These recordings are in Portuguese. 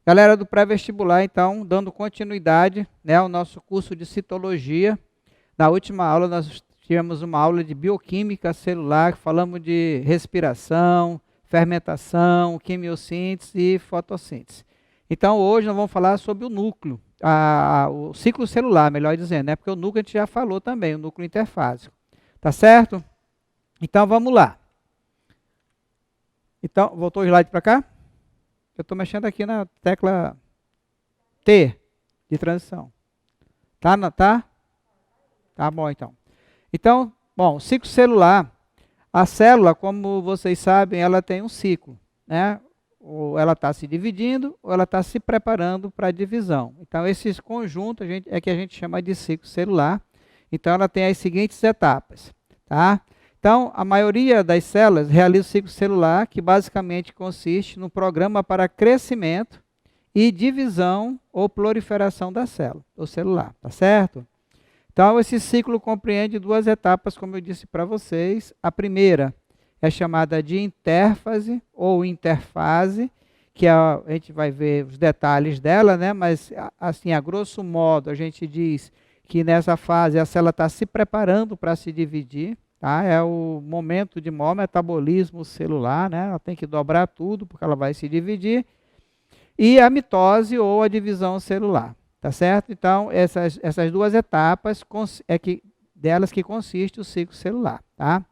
Galera do pré-vestibular, então, dando continuidade, né, ao nosso curso de citologia. Na última aula nós tivemos uma aula de bioquímica celular, falamos de respiração, fermentação, quimiossíntese e fotossíntese. Então hoje nós vamos falar sobre o núcleo, o ciclo celular, melhor dizendo, né, porque o núcleo a gente já falou também, o núcleo interfásico. Tá certo? Então vamos lá. Então, voltou o slide para cá? Eu estou mexendo aqui na tecla T de transição. Tá? Tá bom, então. Então, bom, ciclo celular. A célula, como vocês sabem, ela tem um ciclo, né? Ou ela está se dividindo, ou ela está se preparando para a divisão. Então, esse conjunto é que a gente chama de ciclo celular. Então, ela tem as seguintes etapas, tá? Então, a maioria das células realiza o ciclo celular, que basicamente consiste no programa para crescimento e divisão ou proliferação da célula, ou celular, tá certo? Então, esse ciclo compreende duas etapas, como eu disse para vocês. A primeira é chamada de intérfase ou interfase, que a gente vai ver os detalhes dela, né? Mas, assim, a grosso modo, a gente diz que nessa fase a célula está se preparando para se dividir. Tá? É o momento de maior metabolismo celular, né? Ela tem que dobrar tudo, porque ela vai se dividir. E a mitose ou a divisão celular, tá certo? Então, essas duas etapas, delas que consiste o ciclo celular, tá?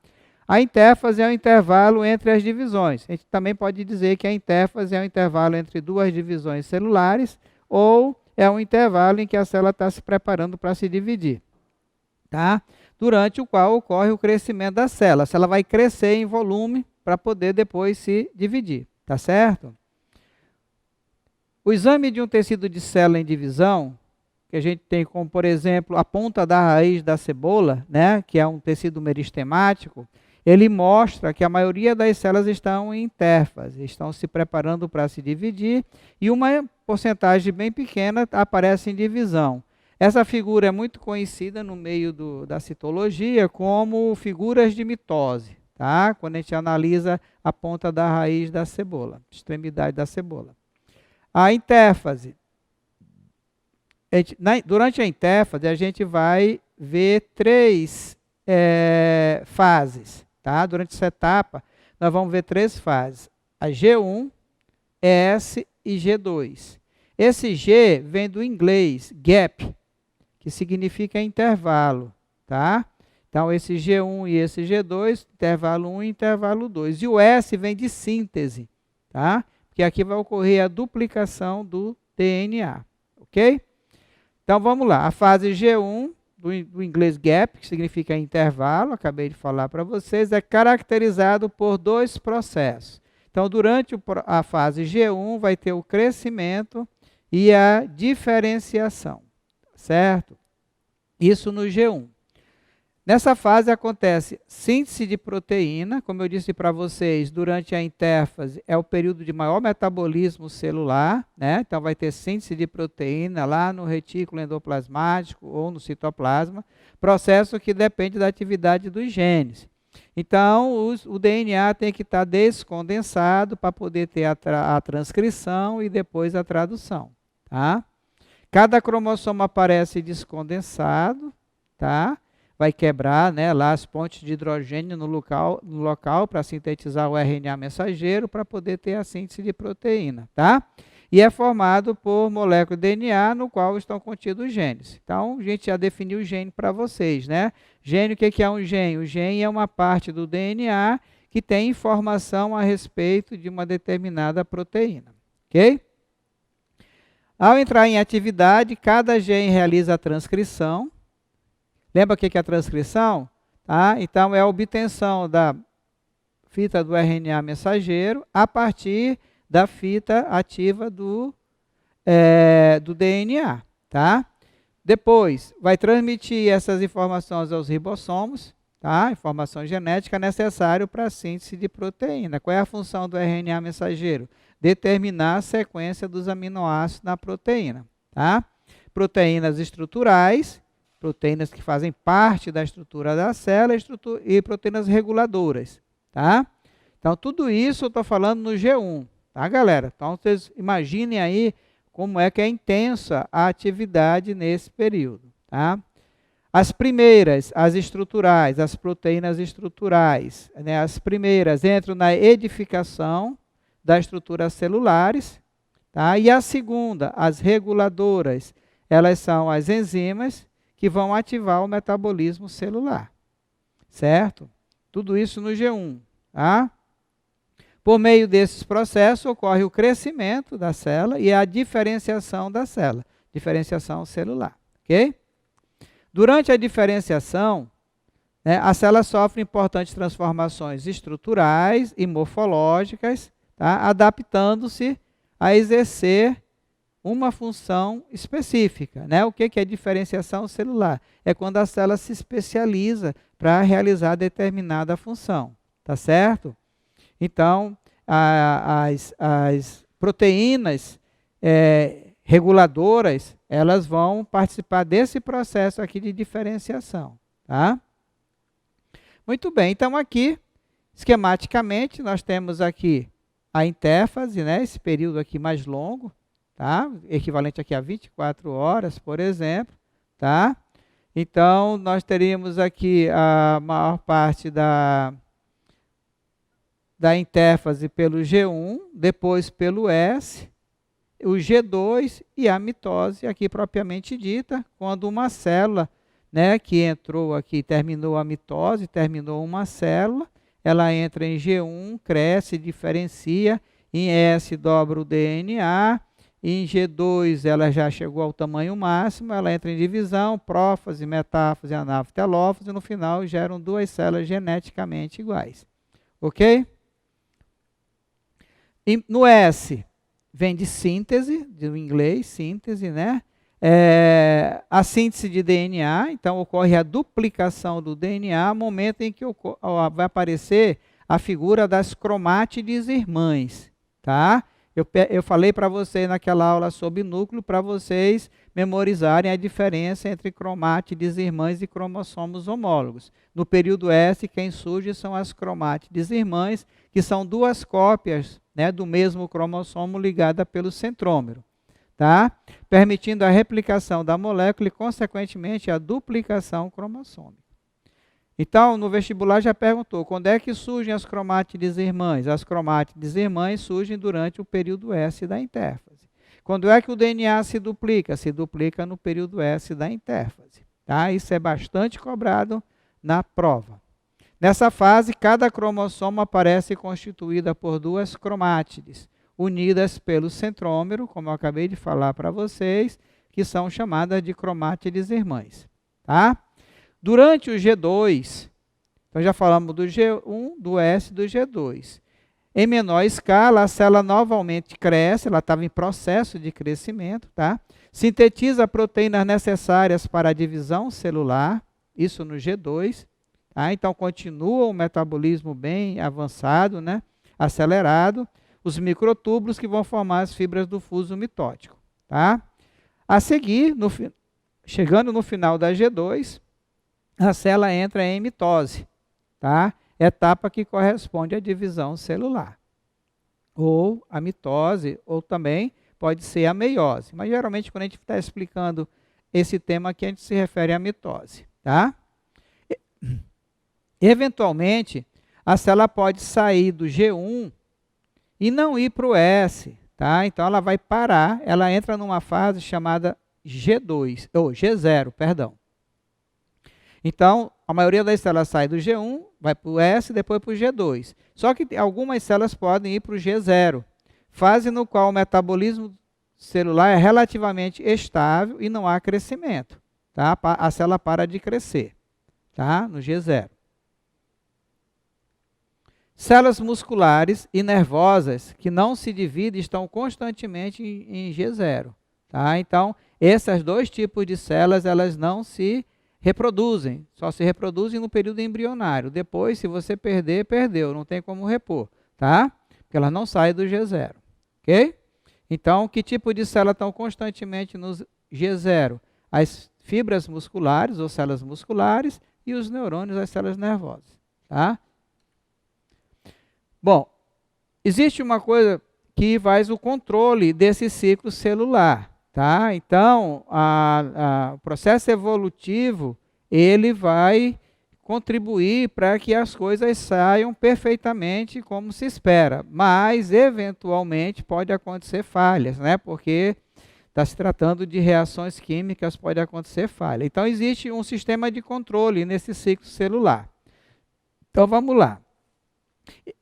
A intérfase é o intervalo entre as divisões. A gente também pode dizer que a intérfase é o intervalo entre duas divisões celulares, ou é um intervalo em que a célula está se preparando para se dividir, tá? Durante o qual ocorre o crescimento da célula. A célula vai crescer em volume para poder depois se dividir, tá certo? O exame de um tecido de célula em divisão, que a gente tem como, por exemplo, a ponta da raiz da cebola, né, que é um tecido meristemático, ele mostra que a maioria das células estão em intérfase, estão se preparando para se dividir, e uma porcentagem bem pequena aparece em divisão. Essa figura é muito conhecida no meio da citologia como figuras de mitose, tá? Quando a gente analisa a ponta da raiz da cebola, extremidade da cebola. A intérfase. Durante a intérfase, a gente vai ver três fases, tá? Durante essa etapa, nós vamos ver três fases. A G1, S e G2. Esse G vem do inglês gap, que significa intervalo, tá? Então, esse G1 e esse G2, intervalo 1 e intervalo 2. E o S vem de síntese, tá? Porque aqui vai ocorrer a duplicação do DNA, ok? Então, vamos lá. A fase G1, do inglês gap, que significa intervalo, acabei de falar para vocês, é caracterizado por dois processos. Então, durante a fase G1, vai ter o crescimento e a diferenciação, certo? Isso no G1. Nessa fase acontece síntese de proteína, como eu disse para vocês, durante a intérfase é o período de maior metabolismo celular, né? Então vai ter síntese de proteína lá no retículo endoplasmático ou no citoplasma, processo que depende da atividade dos genes. Então o DNA tem que estar descondensado para poder ter a transcrição e depois a tradução, tá? Cada cromossomo aparece descondensado, tá? Vai quebrar, né, lá as pontes de hidrogênio no local para sintetizar o RNA mensageiro para poder ter a síntese de proteína, tá? E é formado por molécula de DNA no qual estão contidos os genes. Então, a gente já definiu o gene para vocês, né? Gene, o que é um gene? O gene é uma parte do DNA que tem informação a respeito de uma determinada proteína, ok? Ao entrar em atividade, cada gene realiza a transcrição. Lembra o que é a transcrição? Tá? Então, é a obtenção da fita do RNA mensageiro a partir da fita ativa do DNA. Tá? Depois, vai transmitir essas informações aos ribossomos, tá? Informação genética necessária para a síntese de proteína. Qual é a função do RNA mensageiro? Determinar a sequência dos aminoácidos na proteína. Tá? Proteínas estruturais, proteínas que fazem parte da estrutura da célula e proteínas reguladoras, tá? Então, tudo isso eu estou falando no G1, tá, galera? Então, vocês imaginem aí como é que é intensa a atividade nesse período, tá? As primeiras, as estruturais, as proteínas estruturais, né? As primeiras entram na edificação das estruturas celulares, tá? E a segunda, as reguladoras, elas são as enzimas que vão ativar o metabolismo celular, certo? Tudo isso no G1, tá? Por meio desses processos ocorre o crescimento da célula e a diferenciação da célula, diferenciação celular, ok? Durante a diferenciação, né, a célula sofre importantes transformações estruturais e morfológicas, tá, adaptando-se a exercer uma função específica, né? O que é diferenciação celular? É quando a célula se especializa para realizar determinada função, tá certo? Então, as proteínas reguladoras, elas vão participar desse processo aqui de diferenciação, tá? Muito bem, então aqui, esquematicamente, nós temos aqui a intérfase, né? Esse período aqui mais longo, tá? Equivalente aqui a 24 horas, por exemplo, tá? Então, nós teríamos aqui a maior parte da intérfase pelo G1, depois pelo S, o G2 e a mitose aqui propriamente dita, quando uma célula, né, que entrou aqui, terminou a mitose, terminou uma célula, ela entra em G1, cresce, diferencia, em S dobra o DNA, em G2 ela já chegou ao tamanho máximo, ela entra em divisão, prófase, metáfase, anáfase, telófase, e no final geram duas células geneticamente iguais. Ok? E no S, vem de síntese, do inglês, síntese, né? A síntese de DNA, então ocorre a duplicação do DNA, momento em que vai aparecer a figura das cromátides irmãs, tá? Eu falei para vocês naquela aula sobre núcleo, para vocês memorizarem a diferença entre cromátides irmãs e cromossomos homólogos. No período S, quem surge são as cromátides irmãs, que são duas cópias, né, do mesmo cromossomo ligada pelo centrômero, tá? Permitindo a replicação da molécula e, consequentemente, a duplicação cromossômica. Então, no vestibular já perguntou, quando é que surgem as cromátides irmãs? As cromátides irmãs surgem durante o período S da intérfase. Quando é que o DNA se duplica? Se duplica no período S da intérfase, tá? Isso é bastante cobrado na prova. Nessa fase, cada cromossomo aparece constituída por duas cromátides, unidas pelo centrômero, como eu acabei de falar para vocês, que são chamadas de cromátides irmãs, tá? Durante o G2, então já falamos do G1, do S e do G2. Em menor escala, a célula novamente cresce, ela estava em processo de crescimento, tá? Sintetiza proteínas necessárias para a divisão celular, isso no G2. Tá? Então, continua o metabolismo bem avançado, né? Acelerado, os microtúbulos que vão formar as fibras do fuso mitótico. Tá? A seguir, chegando no final da G2, a célula entra em mitose, tá? Etapa que corresponde à divisão celular. Ou a mitose, ou também pode ser a meiose. Mas geralmente quando a gente está explicando esse tema aqui, a gente se refere à mitose, tá? Eventualmente, a célula pode sair do G1 e não ir para o S, tá? Então ela vai parar, ela entra numa fase chamada G2, ou G0, perdão. Então, a maioria das células sai do G1, vai para o S e depois para o G2. Só que algumas células podem ir para o G0, fase no qual o metabolismo celular é relativamente estável e não há crescimento, tá? A célula para de crescer, tá? No G0. Células musculares e nervosas que não se dividem estão constantemente em G0, tá? Então, esses dois tipos de células, elas não se reproduzem, só se reproduzem no período embrionário. Depois, se você perder, perdeu, não tem como repor, tá? Porque elas não saem do G0, ok? Então, que tipo de célula estão constantemente no G0? As fibras musculares ou células musculares e os neurônios, as células nervosas. Tá? Bom, existe uma coisa que faz o controle desse ciclo celular. Tá? Então, o processo evolutivo, ele vai contribuir para que as coisas saiam perfeitamente como se espera, mas eventualmente pode acontecer falhas, né? Porque está se tratando de reações químicas, pode acontecer falha. Então existe um sistema de controle nesse ciclo celular. Então vamos lá.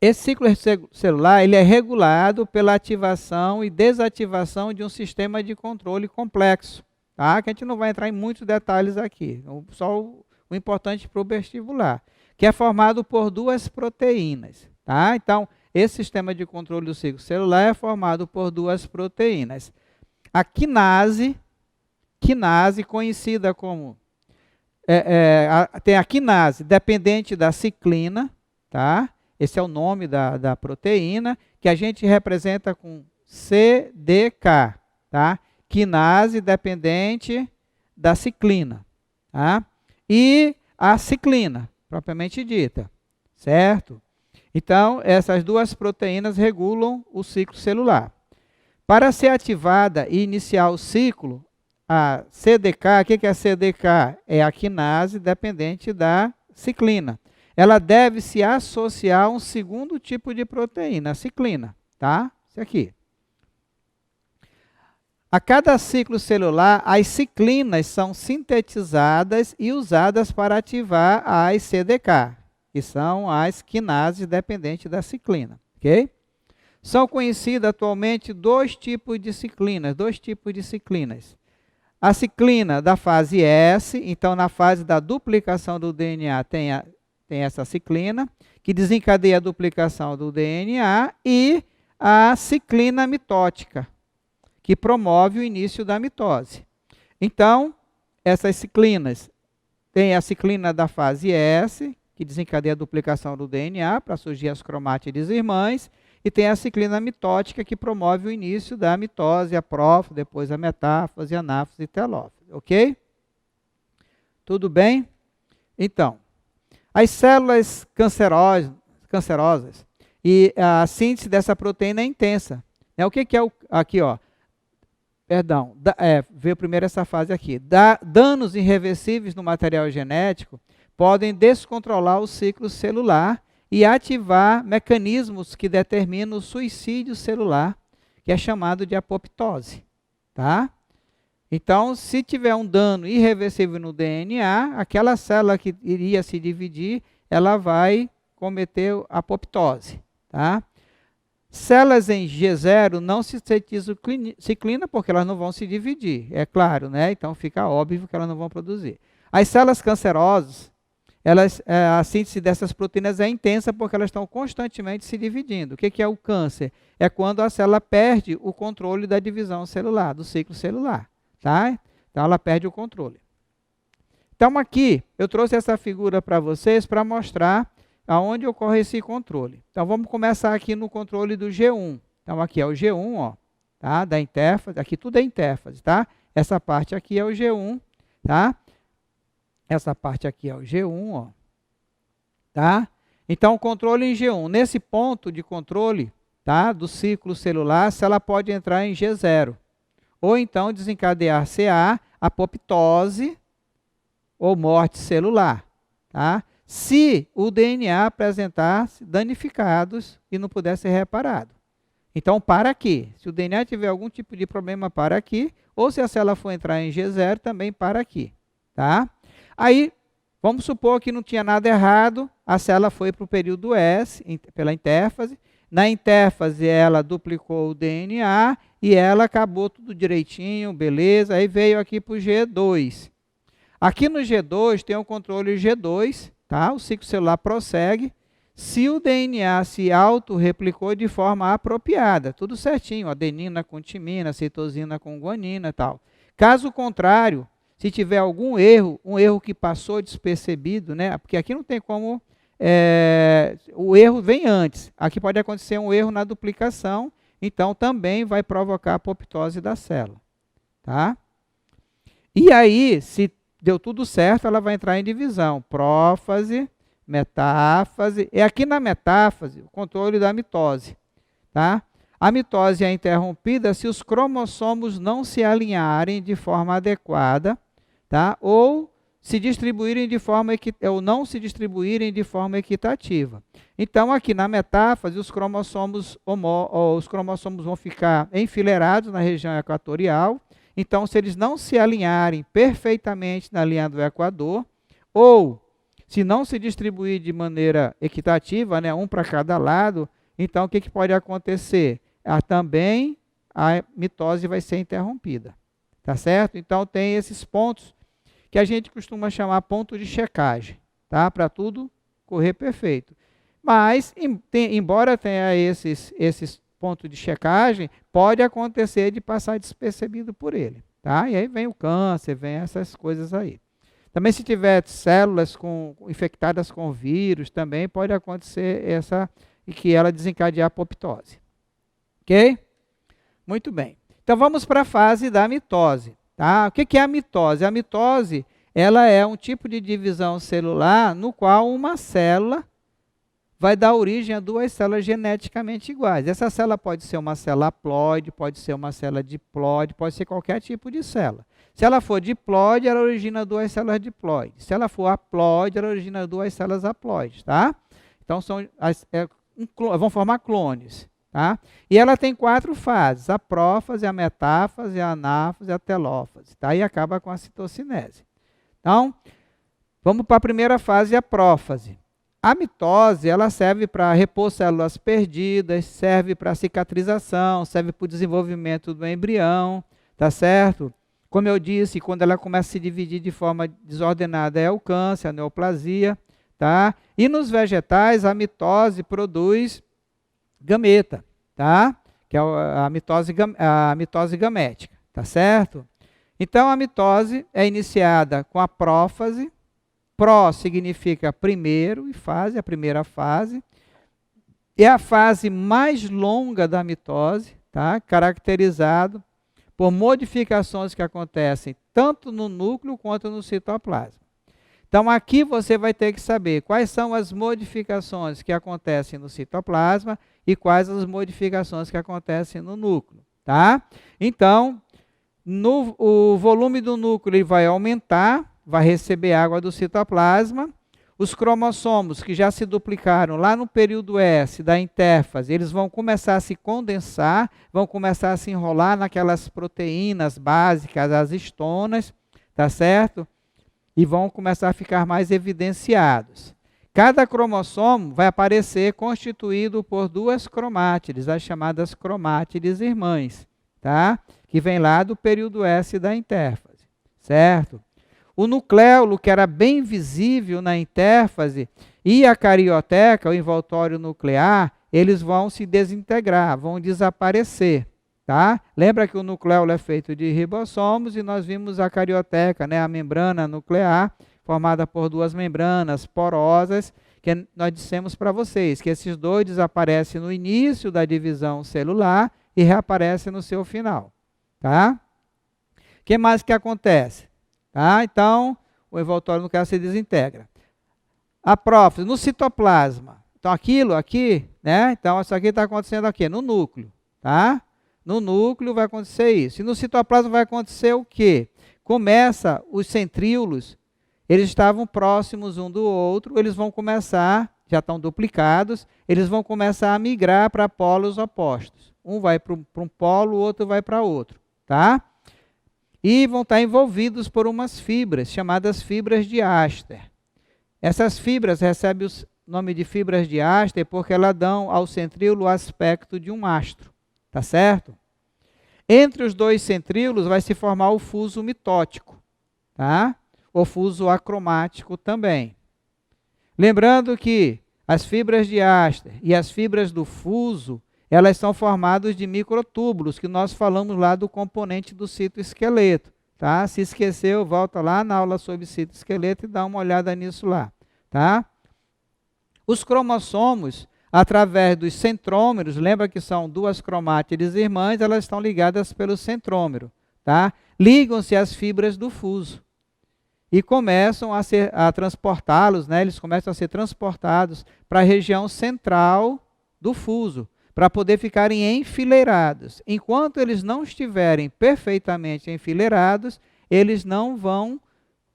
Esse ciclo celular ele é regulado pela ativação e desativação de um sistema de controle complexo, tá? Que a gente não vai entrar em muitos detalhes aqui, só o importante para o vestibular, que é formado por duas proteínas. Tá? Então, esse sistema de controle do ciclo celular é formado por duas proteínas. A quinase conhecida como... tem a quinase dependente da ciclina, tá? Esse é o nome da proteína, que a gente representa com CDK, tá? Quinase dependente da ciclina, tá? E a ciclina, propriamente dita, certo? Então, essas duas proteínas regulam o ciclo celular. Para ser ativada e iniciar o ciclo, a CDK, o que é a CDK? É a quinase dependente da ciclina. Ela deve se associar a um segundo tipo de proteína, a ciclina, tá? Isso aqui. A cada ciclo celular, as ciclinas são sintetizadas e usadas para ativar as CDK, que são as quinases dependentes da ciclina, ok? São conhecidos atualmente dois tipos de ciclinas. A ciclina da fase S, então na fase da duplicação do DNA tem essa ciclina, que desencadeia a duplicação do DNA, e a ciclina mitótica, que promove o início da mitose. Então, essas ciclinas, tem a ciclina da fase S, que desencadeia a duplicação do DNA para surgir as cromátides irmãs, e tem a ciclina mitótica, que promove o início da mitose, a prófase, depois a metáfase, anáfase e telófase. Ok? Tudo bem? Então, as células cancerosas e a síntese dessa proteína é intensa. O que é aqui, ó? Perdão, veio primeiro essa fase aqui. Danos irreversíveis no material genético podem descontrolar o ciclo celular e ativar mecanismos que determinam o suicídio celular, que é chamado de apoptose. Tá? Então, se tiver um dano irreversível no DNA, aquela célula que iria se dividir, ela vai cometer apoptose. Tá? Células em G0 não sintetizam ciclina porque elas não vão se dividir, é claro, né? Então fica óbvio que elas não vão produzir. As células cancerosas, a síntese dessas proteínas é intensa porque elas estão constantemente se dividindo. O que é o câncer? É quando a célula perde o controle da divisão celular, do ciclo celular. Tá? Então ela perde o controle. Então aqui, eu trouxe essa figura para vocês para mostrar aonde ocorre esse controle. Então vamos começar aqui no controle do G1. Então aqui é o G1, ó, tá? Da intérfase, aqui tudo é intérfase, tá? Essa parte aqui é o G1, tá? Essa parte aqui é o G1, ó, tá? Então o controle em G1, nesse ponto de controle, tá, do ciclo celular, a célula pode entrar em G0, ou então desencadear CA, apoptose ou morte celular, tá? Se o DNA apresentar-se danificados e não puder ser reparado. Então, para aqui. Se o DNA tiver algum tipo de problema, para aqui. Ou se a célula for entrar em G0, também para aqui. Tá? Aí, vamos supor que não tinha nada errado. A célula foi para o período S, pela intérfase. Na intérfase, ela duplicou o DNA e ela acabou tudo direitinho, beleza. Aí veio aqui para o G2. Aqui no G2 tem o controle G2. Tá? O ciclo celular prossegue. Se o DNA se autorreplicou de forma apropriada, tudo certinho, adenina com timina, citosina com guanina e tal. Caso contrário, se tiver algum erro, um erro que passou despercebido, né? Porque aqui não tem como, o erro vem antes. Aqui pode acontecer um erro na duplicação, então também vai provocar a apoptose da célula. Tá? E aí, se deu tudo certo, ela vai entrar em divisão. Prófase, metáfase. É aqui na metáfase o controle da mitose. Tá? A mitose é interrompida se os cromossomos não se alinharem de forma adequada, tá? Ou se distribuírem de forma ou não se distribuírem de forma equitativa. Então, aqui na metáfase, os cromossomos vão ficar enfileirados na região equatorial. Então, se eles não se alinharem perfeitamente na linha do Equador, ou se não se distribuir de maneira equitativa, né, um para cada lado, então o que pode acontecer? Também a mitose vai ser interrompida. Tá certo? Então, tem esses pontos que a gente costuma chamar ponto de checagem, tá? Para tudo correr perfeito. Mas, embora tenha esses pontos de checagem, pode acontecer de passar despercebido por ele, tá? E aí vem o câncer, vem essas coisas aí. Também se tiver células infectadas com vírus, também pode acontecer e que ela desencadear a apoptose. Ok? Muito bem. Então vamos para a fase da mitose. Tá? O que é a mitose? A mitose, ela é um tipo de divisão celular no qual uma célula vai dar origem a duas células geneticamente iguais. Essa célula pode ser uma célula haploide, pode ser uma célula diploide, pode ser qualquer tipo de célula. Se ela for diploide, ela origina duas células diploides. Se ela for haploide, ela origina duas células haploides. Tá? Então vão formar clones. Tá? E ela tem 4 fases: a prófase, a metáfase, a anáfase, a telófase. Tá? E acaba com a citocinese. Então, vamos para a primeira fase, a prófase. A mitose, ela serve para repor células perdidas, serve para cicatrização, serve para o desenvolvimento do embrião, tá certo? Como eu disse, quando ela começa a se dividir de forma desordenada é o câncer, a neoplasia, tá? E nos vegetais, a mitose produz gameta, tá? Que é a mitose gamética, tá certo? Então, a mitose é iniciada com a prófase. Pró significa primeiro e fase, a primeira fase. É a fase mais longa da mitose, tá? Caracterizado por modificações que acontecem tanto no núcleo quanto no citoplasma. Então, aqui você vai ter que saber quais são as modificações que acontecem no citoplasma e quais as modificações que acontecem no núcleo, tá? Então, o volume do núcleo ele vai aumentar, vai receber água do citoplasma. Os cromossomos que já se duplicaram lá no período S da intérfase, eles vão começar a se condensar, vão começar a se enrolar naquelas proteínas básicas, as histonas, tá certo? E vão começar a ficar mais evidenciados. Cada cromossomo vai aparecer constituído por 2 cromátides, as chamadas cromátides irmãs, tá? Que vem lá do período S da intérfase, certo? O nucleolo, que era bem visível na intérfase, e a carioteca, o envoltório nuclear, eles vão se desintegrar, vão desaparecer. Tá? Lembra que o nucleolo é feito de ribossomos e nós vimos a carioteca, né, a membrana nuclear, formada por 2 membranas porosas, que nós dissemos para vocês que esses 2 desaparecem no início da divisão celular e reaparecem no seu final. Tá? O que mais que acontece? Tá? Então, o envoltório nuclear se desintegra. A prófase, no citoplasma. Então, aquilo aqui, né? Então, isso aqui está acontecendo aqui, no núcleo. Tá? No núcleo vai acontecer isso. E no citoplasma vai acontecer o quê? Começa os centríolos, eles estavam próximos um do outro, eles vão começar, já estão duplicados, eles vão começar a migrar para polos opostos. Um vai para um polo, o outro vai para outro. Tá? E vão estar envolvidos por umas fibras, chamadas fibras de Aster. Essas fibras recebem o nome de fibras de Aster porque elas dão ao centríolo o aspecto de um astro. Tá certo? Entre os 2 centríolos vai se formar o fuso mitótico, tá? O fuso acromático também. Lembrando que as fibras de Aster e as fibras do fuso, elas são formadas de microtúbulos, que nós falamos lá do componente do citoesqueleto, tá? Se esqueceu, volta lá na aula sobre citoesqueleto e dá uma olhada nisso lá, tá? Os cromossomos, através dos centrômeros, lembra que são 2 cromátides irmãs, elas estão ligadas pelo centrômero, tá? Ligam-se às fibras do fuso e começam a transportá-los, né? Eles começam a ser transportados para a região central do fuso, para poder ficarem enfileirados. Enquanto eles não estiverem perfeitamente enfileirados, eles não vão,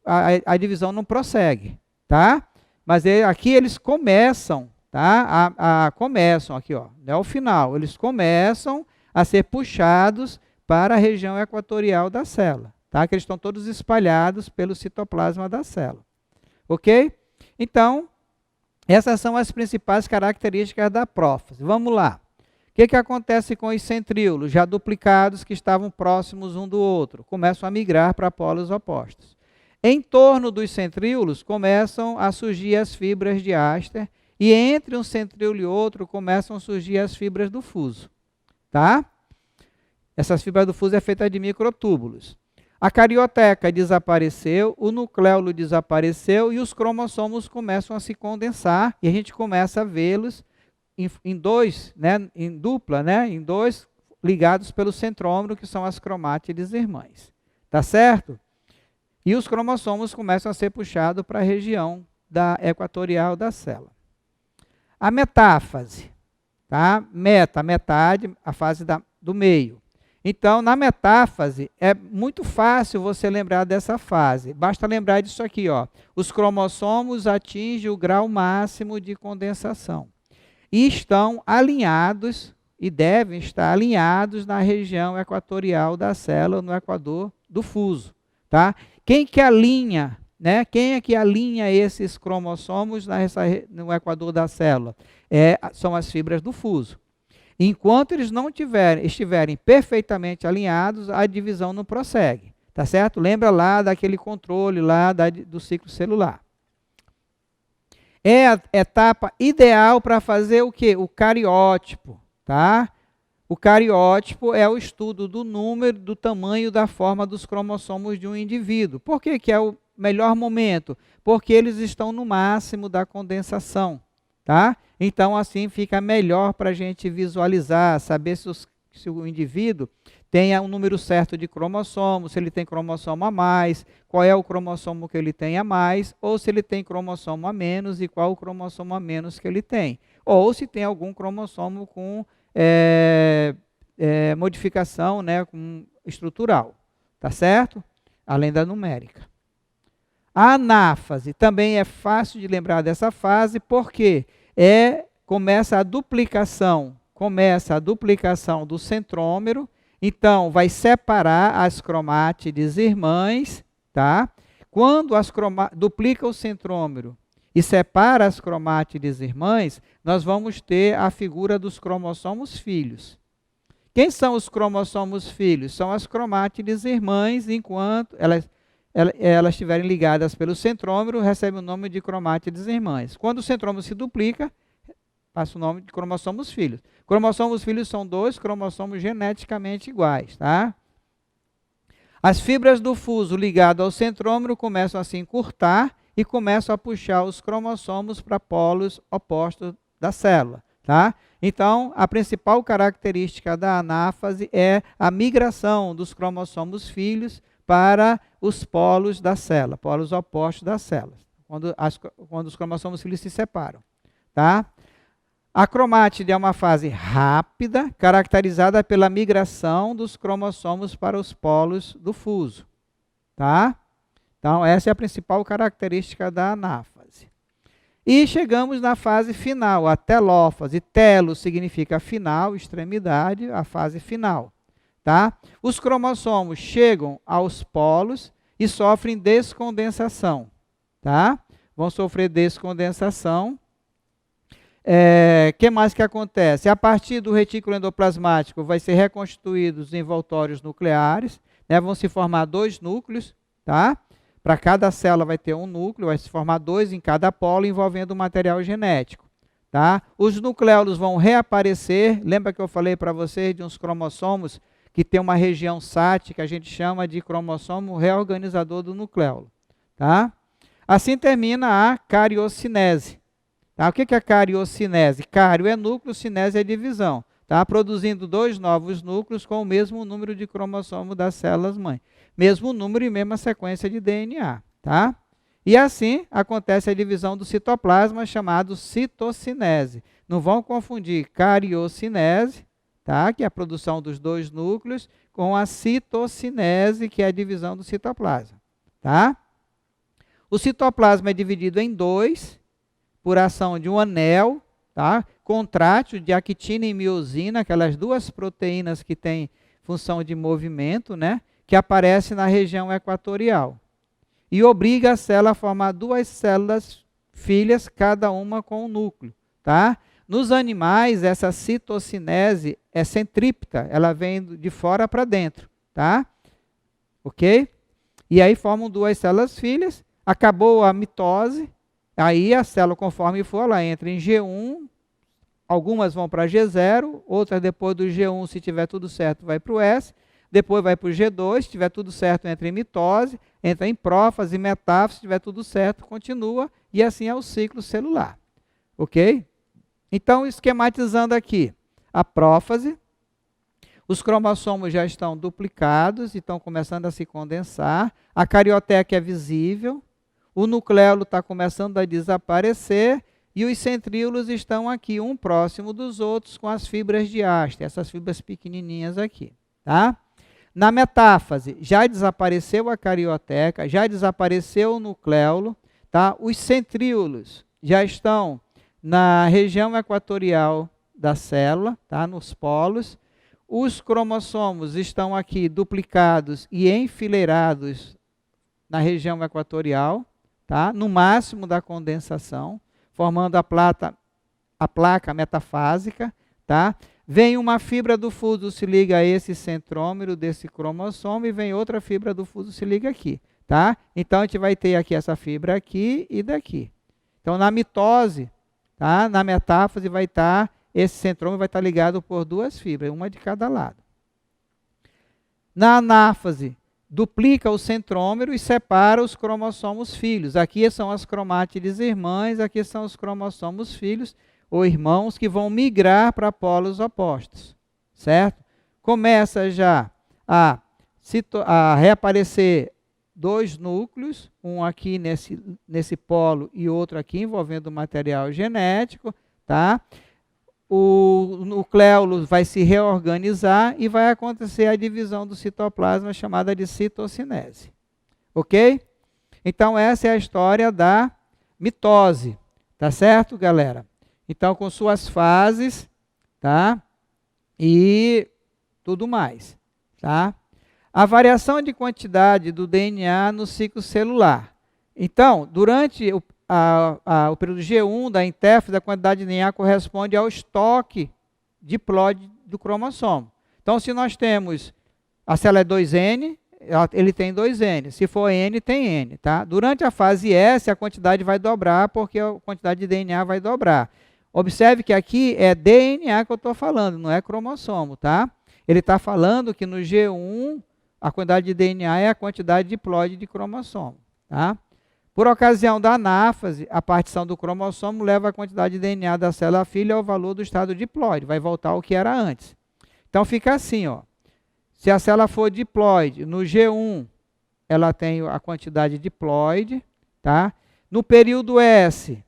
a divisão não prossegue, tá? Mas aqui eles começam, tá? Começam aqui, ó, não é o final, eles começam a ser puxados para a região equatorial da célula, tá? Que eles estão todos espalhados pelo citoplasma da célula, ok? Então, essas são as principais características da prófase. Vamos lá. O que acontece com os centríolos, já duplicados, que estavam próximos um do outro? Começam a migrar para polos opostos. Em torno dos centríolos começam a surgir as fibras de Aster, e entre um centríolo e outro começam a surgir as fibras do fuso, tá? Essas fibras do fuso é feita de microtúbulos. A carioteca desapareceu, o nucleolo desapareceu e os cromossomos começam a se condensar e a gente começa a vê-los em dois, né, em dupla, né, em dois ligados pelo centrômero, que são as cromátides irmãs. Tá certo? E os cromossomos começam a ser puxados para a região equatorial da célula. A metáfase, tá? Metade, a fase do meio. Então, na metáfase, é muito fácil você lembrar dessa fase. Basta lembrar disso aqui, ó. Os cromossomos atingem o grau máximo de condensação e estão alinhados, e devem estar alinhados na região equatorial da célula, no equador do fuso, tá? Quem que alinha, né? Quem é que alinha esses cromossomos no equador da célula? São as fibras do fuso. Enquanto eles não estiverem perfeitamente alinhados, a divisão não prossegue, tá certo? Lembra lá daquele controle lá do ciclo celular. É a etapa ideal para fazer o quê? O cariótipo, tá? O cariótipo é o estudo do número, do tamanho, da forma dos cromossomos de um indivíduo. Por que que é o melhor momento? Porque eles estão no máximo da condensação, tá? Então, assim, fica melhor para a gente visualizar, saber se o indivíduo tem um número certo de cromossomos, se ele tem cromossomo a mais, qual é o cromossomo que ele tem a mais, ou se ele tem cromossomo a menos e qual o cromossomo a menos que ele tem. Ou se tem algum cromossomo com modificação, né, estrutural, tá certo? Além da numérica. A anáfase também é fácil de lembrar dessa fase, porque começa a duplicação do centrômero, então vai separar as cromátides irmãs, tá? Quando duplica o centrômero e separa as cromátides irmãs, nós vamos ter a figura dos cromossomos filhos. Quem são os cromossomos filhos? São as cromátides irmãs, enquanto elas estiverem ligadas pelo centrômero, recebe o nome de cromátides irmãs. Quando o centrômero se duplica, passa o nome de cromossomos filhos. Cromossomos filhos são dois cromossomos geneticamente iguais, tá? As fibras do fuso ligado ao centrômero começam a se encurtar e começam a puxar os cromossomos para polos opostos da célula, tá? Então, a principal característica da anáfase é a migração dos cromossomos filhos para os polos da célula, polos opostos da célula, quando os cromossomos filhos se separam, tá? A cromátide é uma fase rápida, caracterizada pela migração dos cromossomos para os polos do fuso, tá? Então, essa é a principal característica da anáfase. E chegamos na fase final, a telófase. Telo significa final, extremidade, a fase final, tá? Os cromossomos chegam aos polos e sofrem descondensação, tá? Vão sofrer descondensação. Que mais que acontece? A partir do retículo endoplasmático vai ser reconstituídos os envoltórios nucleares, né? Vão se formar dois núcleos, tá? Para cada célula vai ter um núcleo, vai se formar dois em cada polo, envolvendo o material genético, tá? Os nucleolos vão reaparecer. Lembra que eu falei para vocês de uns cromossomos que tem uma região SAT, que a gente chama de cromossomo reorganizador do nucleolo, tá? Assim termina a cariocinese. Tá? O que é a cariocinese? Cário é núcleo, cinese é divisão. tá? Produzindo 2 novos núcleos com o mesmo número de cromossomos das células-mãe. Mesmo número e mesma sequência de DNA, tá? E assim acontece a divisão do citoplasma, chamado citocinese. Não vão confundir cariocinese, tá? Que é a produção dos 2 núcleos, com a citocinese, que é a divisão do citoplasma, tá? O citoplasma é dividido em 2 por ação de um anel, tá? Contrátil de actina e miosina, aquelas 2 proteínas que têm função de movimento, né? Que aparece na região equatorial. E obriga a célula a formar 2 células filhas, cada uma com um núcleo, tá? Nos animais, essa citocinese é centrípeta, ela vem de fora para dentro, tá? Ok? E aí formam 2 células filhas, acabou a mitose, aí a célula, conforme for, ela entra em G1, algumas vão para G0, outras depois do G1, se tiver tudo certo, vai para o S, depois vai para o G2, se tiver tudo certo, entra em mitose, entra em prófase, metáfase, se tiver tudo certo, continua, e assim é o ciclo celular. Ok? Então, esquematizando aqui, a prófase, os cromossomos já estão duplicados e estão começando a se condensar, a carioteca é visível, o nucleolo está começando a desaparecer, e os centríolos estão aqui, um próximo dos outros, com as fibras de haste, essas fibras pequenininhas aqui, tá? Na metáfase, já desapareceu a carioteca, já desapareceu o nucleolo, tá? Os centríolos já estão na região equatorial da célula, tá? Nos polos. Os cromossomos estão aqui duplicados e enfileirados na região equatorial, tá? No máximo da condensação, formando a placa metafásica, tá? Vem uma fibra do fuso, se liga a esse centrômero desse cromossomo, e vem outra fibra do fuso, se liga aqui, tá? Então, a gente vai ter aqui essa fibra aqui e daqui. Então, na mitose, tá? Na metáfase, vai estar, esse centrômero vai estar ligado por 2 fibras, uma de cada lado. Na anáfase, duplica o centrômero e separa os cromossomos filhos. Aqui são as cromátides irmãs, aqui são os cromossomos filhos, ou irmãos, que vão migrar para polos opostos, certo? Começa já a reaparecer 2 núcleos, um aqui nesse polo e outro aqui, envolvendo material genético, tá? O nucleolo vai se reorganizar e vai acontecer a divisão do citoplasma, chamada de citocinese, ok? Então, essa é a história da mitose, tá certo, galera? Então, com suas fases, tá? E tudo mais, tá? A variação de quantidade do DNA no ciclo celular. Então, durante o período G1 da intérfase, a quantidade de DNA corresponde ao estoque diploide do cromossomo. Então, se nós temos, a célula é 2N, ele tem 2N. Se for N, tem N, tá? Durante a fase S, a quantidade vai dobrar, porque a quantidade de DNA vai dobrar. Observe que aqui é DNA que eu estou falando, não é cromossomo, tá? Ele está falando que no G1, a quantidade de DNA é a quantidade diploide de cromossomo, tá? Por ocasião da anáfase, a partição do cromossomo leva a quantidade de DNA da célula filha ao valor do estado diploide, vai voltar ao que era antes. Então fica assim, ó. Se a célula for diploide, no G1, ela tem a quantidade diploide, tá? No período S,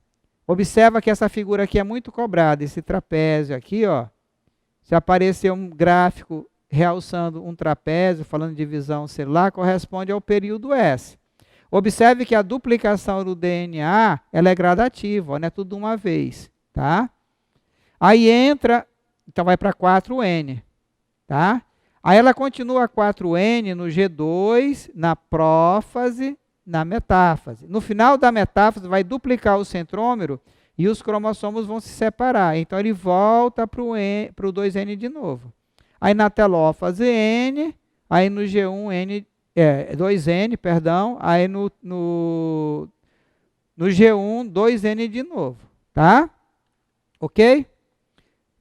observa que essa figura aqui é muito cobrada, esse trapézio aqui, ó. Se aparecer um gráfico realçando um trapézio, falando de divisão celular, corresponde ao período S. Observe que a duplicação do DNA, ela é gradativa, não é tudo de uma vez, tá? Aí entra, então vai para 4N, tá? Aí ela continua 4N no G2, na prófase, na metáfase. No final da metáfase vai duplicar o centrômero e os cromossomos vão se separar. Então ele volta para o 2N de novo. Aí na telófase N, aí no G1, 2N, perdão, aí no G1, 2N de novo, tá? Ok?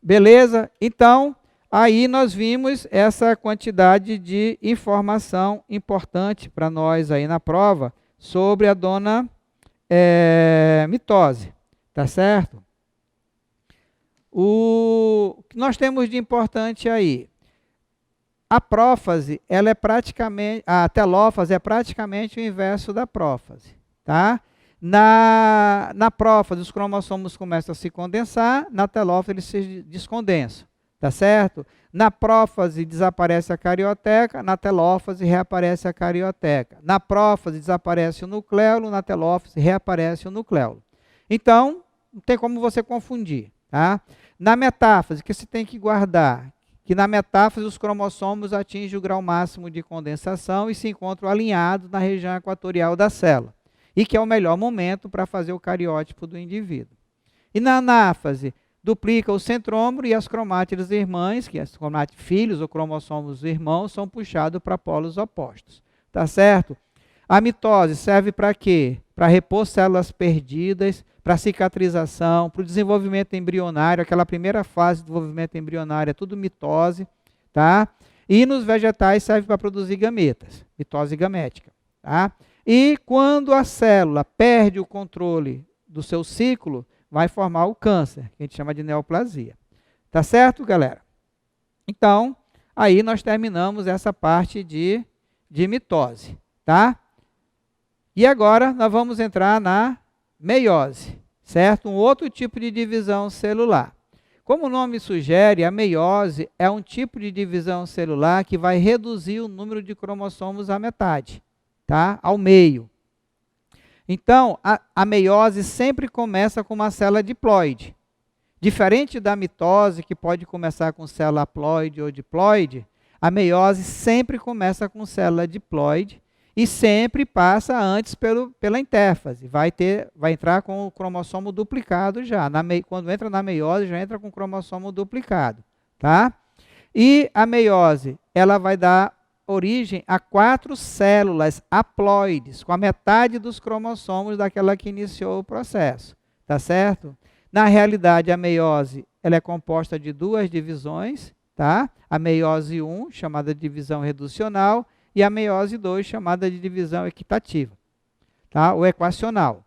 Beleza? Então, aí nós vimos essa quantidade de informação importante para nós aí na prova sobre a dona mitose, tá certo? que nós temos de importante aí? A prófase, ela é praticamente, a telófase é praticamente o inverso da prófase, tá? Na prófase, os cromossomos começam a se condensar, na telófase eles se descondensam, tá certo? Na prófase desaparece a carioteca, na telófase reaparece a carioteca. Na prófase desaparece o nucleolo, na telófase reaparece o nucleolo. Então, não tem como você confundir, tá? Na metáfase, que você tem que guardar, que na metáfase os cromossomos atingem o grau máximo de condensação e se encontram alinhados na região equatorial da célula, e que é o melhor momento para fazer o cariótipo do indivíduo. E na anáfase, duplica o centrômero e as cromátides irmãs, que as cromátides filhos ou cromossomos irmãos, são puxados para polos opostos. Tá certo? A mitose serve para quê? Para repor células perdidas, para cicatrização, para o desenvolvimento embrionário, aquela primeira fase de desenvolvimento embrionário é tudo mitose, tá? E nos vegetais serve para produzir gametas, mitose gamética, tá? E quando a célula perde o controle do seu ciclo, vai formar o câncer, que a gente chama de neoplasia. Tá certo, galera? Então, aí nós terminamos essa parte de mitose, tá? E agora nós vamos entrar na meiose, certo? Um outro tipo de divisão celular. Como o nome sugere, a meiose é um tipo de divisão celular que vai reduzir o número de cromossomos à metade, tá? Ao meio. Então, a meiose sempre começa com uma célula diploide. Diferente da mitose, que pode começar com célula haploide ou diploide, a meiose sempre começa com célula diploide e sempre passa antes pela intérfase. Vai entrar com o cromossomo duplicado já. Quando entra na meiose, já entra com o cromossomo duplicado, tá? E a meiose, ela vai dar origem a 4 células haploides, com a metade dos cromossomos daquela que iniciou o processo, tá certo? Na realidade, a meiose, ela é composta de 2 divisões, tá? A meiose 1, chamada de divisão reducional, e a meiose 2, chamada de divisão equitativa, tá? Ou equacional.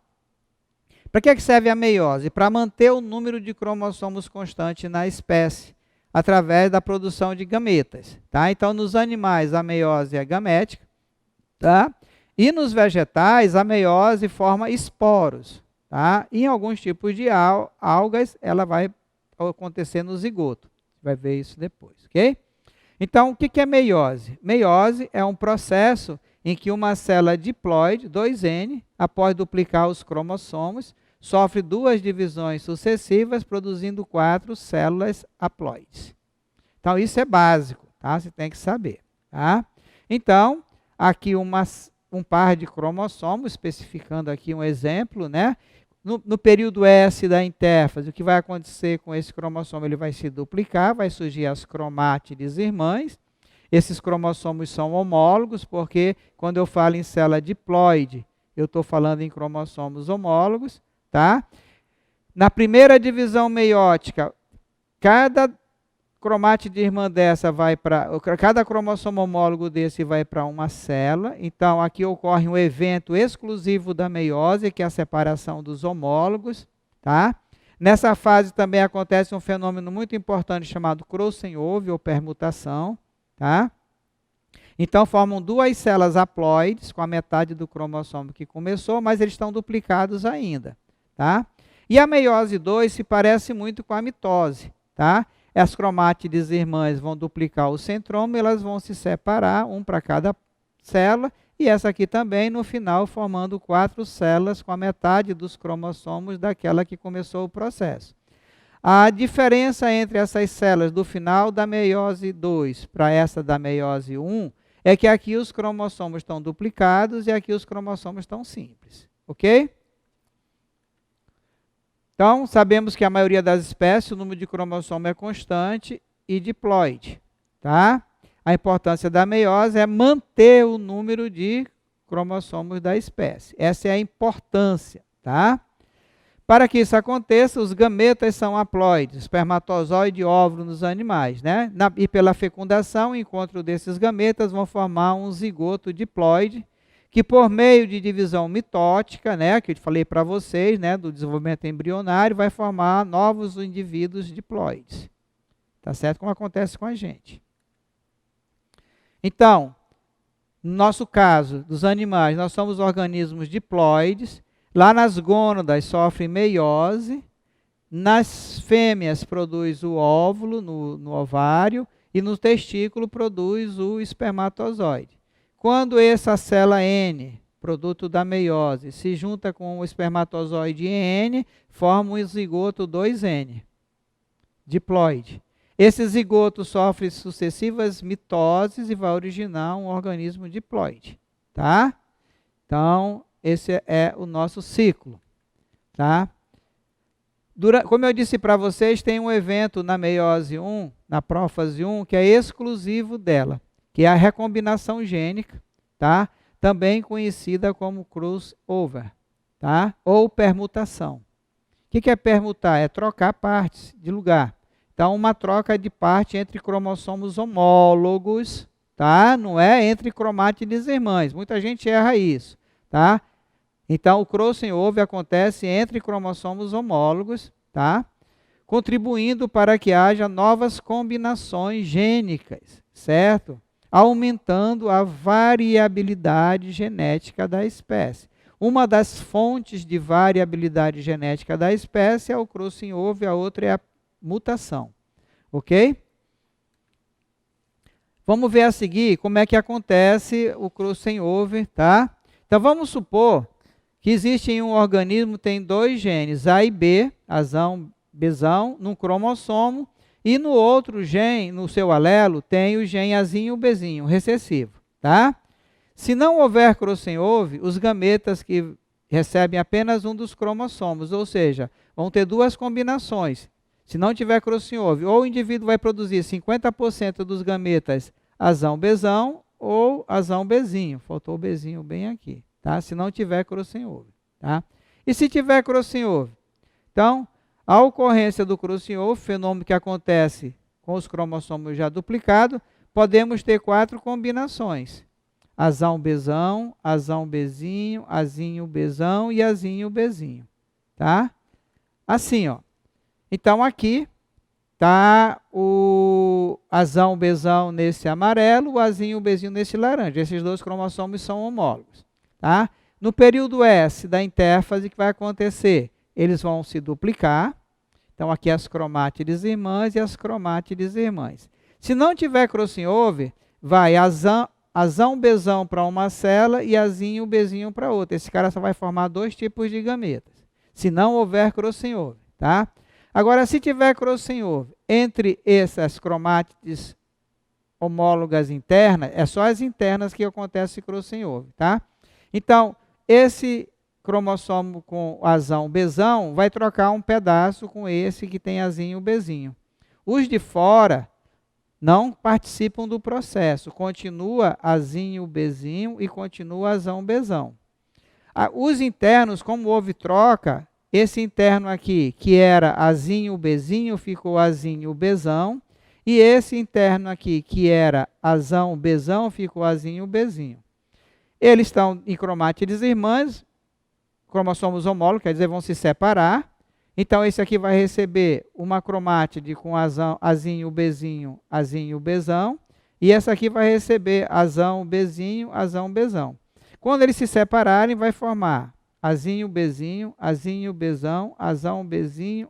Para que serve a meiose? Para manter o número de cromossomos constante na espécie, através da produção de gametas, tá? Então, nos animais, a meiose é gamética, tá? E nos vegetais, a meiose forma esporos, tá? E em alguns tipos de algas, ela vai acontecer no zigoto. Vai ver isso depois, ok? Então, o que é meiose? Meiose é um processo em que uma célula diploide, 2N, após duplicar os cromossomos, sofre 2 divisões sucessivas, produzindo 4 células haploides. Então, isso é básico, tá? Você tem que saber, tá? Então, aqui um par de cromossomos, especificando aqui um exemplo, né? No período S da intérfase, o que vai acontecer com esse cromossomo? Ele vai se duplicar, vai surgir as cromátides irmãs. Esses cromossomos são homólogos, porque quando eu falo em célula diploide, eu estou falando em cromossomos homólogos, tá? Na primeira divisão meiótica, cada cromátide irmã dessa vai para... Cada cromossomo homólogo desse vai para uma célula. Então, aqui ocorre um evento exclusivo da meiose, que é a separação dos homólogos, tá? Nessa fase também acontece um fenômeno muito importante chamado Crossen-Oove, ou permutação, tá? Então, formam 2 células haploides, com a metade do cromossomo que começou, mas eles estão duplicados ainda, tá? E a meiose 2 se parece muito com a mitose, tá? As cromátides irmãs vão duplicar o centrômero, elas vão se separar, um para cada célula, e essa aqui também, no final, formando 4 células com a metade dos cromossomos daquela que começou o processo. A diferença entre essas células do final da meiose 2 para essa da meiose 1 é que aqui os cromossomos estão duplicados e aqui os cromossomos estão simples, ok? Então, sabemos que a maioria das espécies, o número de cromossomo é constante e diploide, tá? A importância da meiose é manter o número de cromossomos da espécie. Essa é a importância, tá? Para que isso aconteça, os gametas são haploides, espermatozoide e óvulo nos animais, né? E pela fecundação, o encontro desses gametas vão formar um zigoto diploide, que por meio de divisão mitótica, né, que eu falei para vocês, né, do desenvolvimento embrionário, vai formar novos indivíduos diploides, tá certo? Como acontece com a gente. Então, no nosso caso, dos animais, nós somos organismos diploides. Lá nas gônadas sofrem meiose. Nas fêmeas produz o óvulo no ovário e no testículo produz o espermatozoide. Quando essa célula N, produto da meiose, se junta com o espermatozoide N, forma um zigoto 2N, diploide. Esse zigoto sofre sucessivas mitoses e vai originar um organismo diploide, tá? Então, esse é o nosso ciclo, tá? Como eu disse para vocês, tem um evento na meiose 1, na prófase 1, que é exclusivo dela, que é a recombinação gênica, tá? Também conhecida como crossover, tá? Ou permutação. O que é permutar? É trocar partes de lugar. Então, uma troca de parte entre cromossomos homólogos, tá? Não é entre cromátides irmãs. Muita gente erra isso, tá? Então, o crossover acontece entre cromossomos homólogos, tá? Contribuindo para que haja novas combinações gênicas, certo? Aumentando a variabilidade genética da espécie. Uma das fontes de variabilidade genética da espécie é o crossover, a outra é a mutação, ok? Vamos ver a seguir como é que acontece o crossover, tá? Então vamos supor que existe em um organismo, tem 2 genes, A e B, azão, Bzão, num cromossomo, e no outro gene, no seu alelo, tem o gene Azinho, Bzinho, recessivo, tá? Se não houver crossover, os gametas que recebem apenas um dos cromossomos, ou seja, vão ter 2 combinações. Se não tiver crossover, ou o indivíduo vai produzir 50% dos gametas azão, Bzão, ou azão, Bzinho. Faltou o Bzinho bem aqui, tá? Se não tiver crossover, tá? E se tiver crossover? Então, a ocorrência do crossover, fenômeno que acontece com os cromossomos já duplicados, podemos ter 4 combinações. Azão, Bzão, azão, Bzinho, azinho, Bzão e azinho, Bzinho, tá? Assim, ó. Então, aqui está o azão, Bzão nesse amarelo, o azinho, Bzinho nesse laranja. Esses 2 cromossomos são homólogos, tá? No período S da intérfase, o que vai acontecer? Eles vão se duplicar. Então, aqui as cromátides irmãs e as cromátides irmãs. Se não tiver crossover, vai azão, Bzão para uma célula e azinho, Bzinho para outra. Esse cara só vai formar 2 tipos de gametas, se não houver crossover, tá? Agora, se tiver crossover entre essas cromátides homólogas internas, é só as internas que acontece crossover, tá? Então, esse cromossomo com azão, Bzão, vai trocar um pedaço com esse que tem azinho, Bzinho. Os de fora não participam do processo, continua azinho, Bzinho e continua azão, Bzão. Os internos, como houve troca, esse interno aqui, que era azinho, Bzinho, ficou azinho, Bzão. E esse interno aqui, que era azão, Bzão, ficou azinho, Bzinho. Eles estão em cromátides irmãs, cromossomos homólogos, quer dizer, vão se separar. Então, esse aqui vai receber uma cromátide com azão, azinho, Bzinho, azinho, Bzão. E essa aqui vai receber azão, Bzinho, azão, Bzão. Quando eles se separarem, vai formar azinho, Bzinho, azinho, Bzão, azão, Bzinho,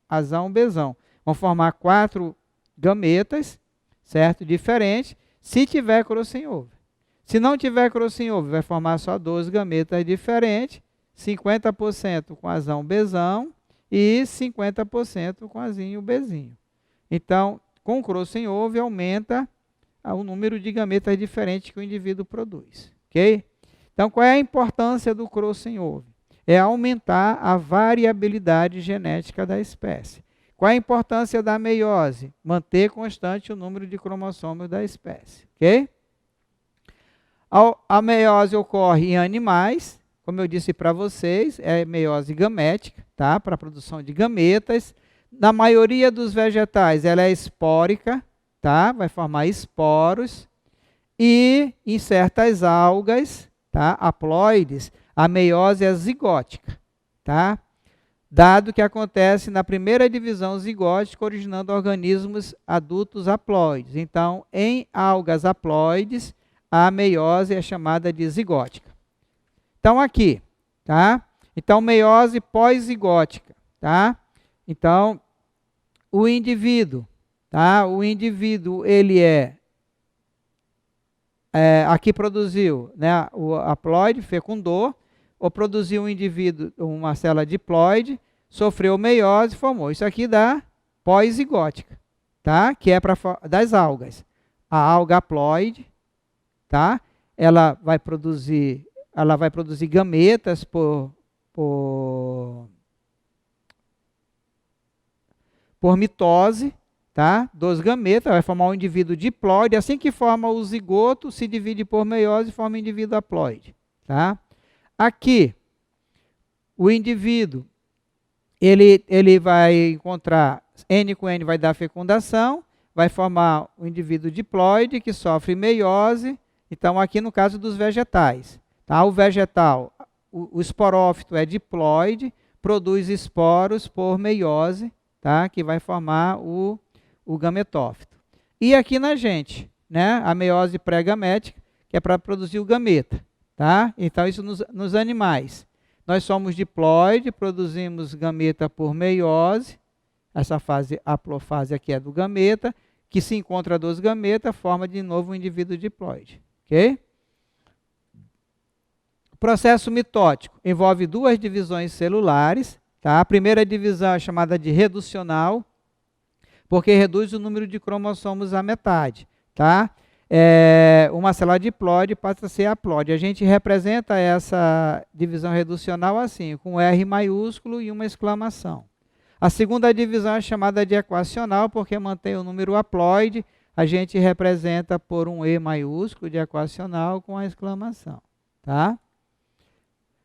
azão, Bzão. Vão formar 4 gametas, certo? Diferentes, se tiver crossover. Se não tiver crossover, vai formar só 2 gametas diferentes, 50% com azão, Bzão e 50% com azinho, Bzinho. Então, com crossover, aumenta o número de gametas diferentes que o indivíduo produz, ok? Então, qual é a importância do crossover? É aumentar a variabilidade genética da espécie. Qual é a importância da meiose? Manter constante o número de cromossomos da espécie, ok? A meiose ocorre em animais, como eu disse para vocês, é meiose gamética, tá? Para a produção de gametas. Na maioria dos vegetais, ela é espórica, tá? Vai formar esporos. E em certas algas, tá? Haploides, a meiose é zigótica, tá? dado que acontece na primeira divisão zigótica, originando organismos adultos haploides. Então, em algas haploides, a meiose é chamada de zigótica. Então, aqui, tá? Então, meiose pós-zigótica, tá? Então, o indivíduo, tá? O indivíduo, ele aqui produziu, né, o haploide, fecundou, ou produziu um indivíduo, uma célula diploide, sofreu meiose, formou. Isso aqui dá pós-zigótica, tá? Que é das algas. A alga haploide, tá? Ela vai produzir gametas por mitose, tá? Dos gametas, vai formar um indivíduo diploide. Assim que forma o zigoto, se divide por meiose e forma um indivíduo haploide, tá? Aqui, o indivíduo, ele vai encontrar, N com N vai dar fecundação, vai formar um indivíduo diploide que sofre meiose. Então, aqui no caso dos vegetais, tá? O vegetal, o esporófito é diploide, produz esporos por meiose, tá? Que vai formar o gametófito. E aqui na gente, né? A meiose pré-gamética, que é para produzir o gameta, tá? Então, isso nos animais. Nós somos diploide, produzimos gameta por meiose, essa fase, a haplofase aqui é do gameta, que se encontra dos gametas, forma de novo um indivíduo diploide, ok? O processo mitótico envolve duas divisões celulares, tá? A primeira divisão é chamada de reducional, porque reduz o número de cromossomos à metade, tá? Uma célula diploide passa a ser haploide. A gente representa essa divisão reducional assim, com R maiúsculo e uma exclamação. A segunda divisão é chamada de equacional, porque mantém o número haploide, a gente representa por um E maiúsculo de equacional com a exclamação, tá?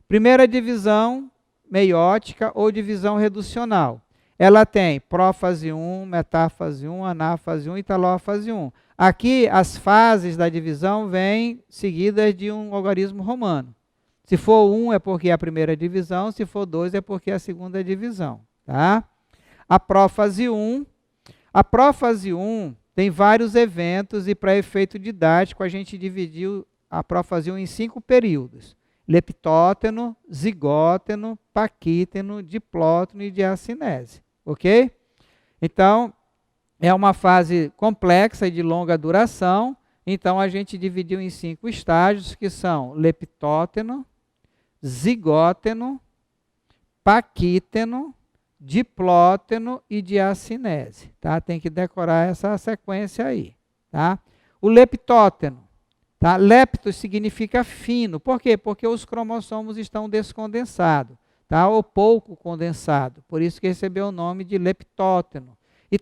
Primeira divisão meiótica ou divisão reducional. Ela tem prófase 1, metáfase 1, anáfase 1 e talófase 1. Aqui, as fases da divisão vêm seguidas de um logaritmo romano. Se for 1 é porque é a primeira divisão, se for 2 é porque é a segunda divisão, tá? A prófase 1 tem vários eventos e para efeito didático a gente dividiu a prófase 1 em 5 períodos. Leptóteno, zigóteno, paquíteno, diplóteno e diacinese, ok? Então, é uma fase complexa e de longa duração, então a gente dividiu em 5 estágios, que são leptóteno, zigóteno, paquíteno, diplóteno e diacinese, tá? Tem que decorar essa sequência aí, tá? O leptóteno, tá? Lepto significa fino, por quê? Porque os cromossomos estão descondensados, tá? Ou pouco condensado, por isso que recebeu o nome de leptóteno. E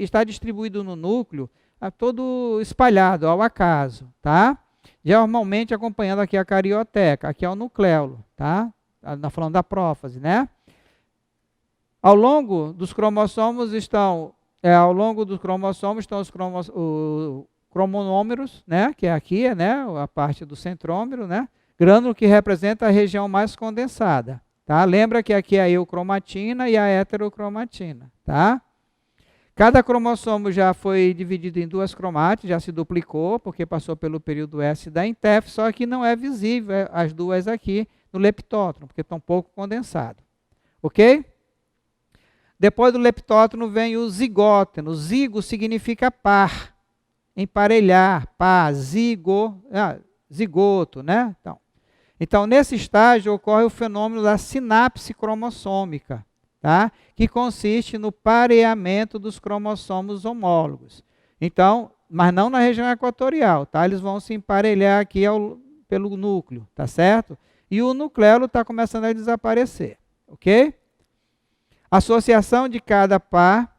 está distribuído no núcleo, todo espalhado, ao acaso, tá? Normalmente acompanhando aqui a carioteca, aqui é o nucleolo, tá? Falando da prófase, né? Ao longo dos cromossomos estão os cromonômeros, né? Que é aqui, né? A parte do centrômero, né? Grânulo que representa a região mais condensada, tá? Lembra que aqui é a eucromatina e a heterocromatina, tá? Cada cromossomo já foi dividido em 2 cromátides, já se duplicou, porque passou pelo período S da INTEF, só que não é visível as duas aqui no leptóteno, porque estão pouco condensados. Ok? Depois do leptóteno vem o zigóteno. Zigo significa par, emparelhar, par, zigoto, né? Então, nesse estágio ocorre o fenômeno da sinapse cromossômica, tá? Que consiste no pareamento dos cromossomos homólogos. Então, mas não na região equatorial, tá? Eles vão se emparelhar aqui pelo núcleo, tá certo? E o nucleolo está começando a desaparecer, ok? Associação de cada par